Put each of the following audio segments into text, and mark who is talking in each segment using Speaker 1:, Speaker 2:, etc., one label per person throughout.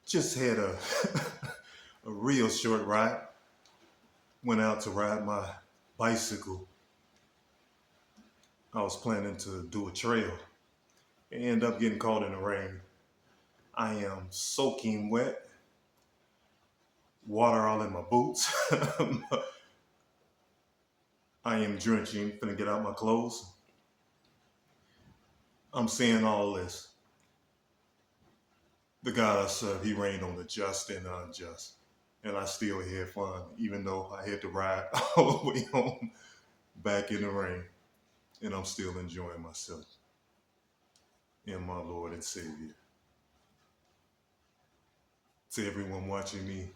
Speaker 1: Just had a a real short ride. Went out to ride my bicycle. I was planning to do a trail. End up getting caught in the rain. I am soaking wet, water all in my boots. I am drenching, finna get out my clothes. I'm saying all this. The God I serve, he reigned on the just and the unjust. And I still had fun, even though I had to ride all the way home back in the rain. And I'm still enjoying myself in my Lord and Savior. To everyone watching me,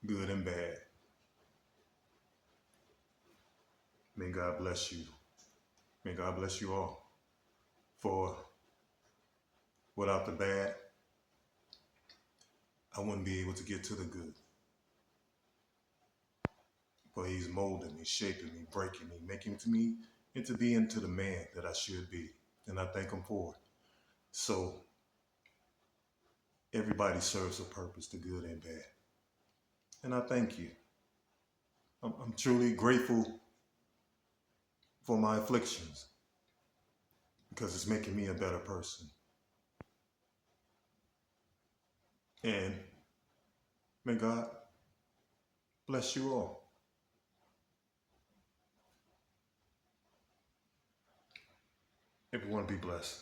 Speaker 1: good and bad, may God bless you. May God bless you all. For without the bad, I wouldn't be able to get to the good. For he's molding me, shaping me, breaking me, making me into being to the man that I should be. And I thank him for it. So everybody serves a purpose, the good and bad. And I thank you. I'm truly grateful for my afflictions because it's making me a better person. And may God bless you all. Everyone be blessed.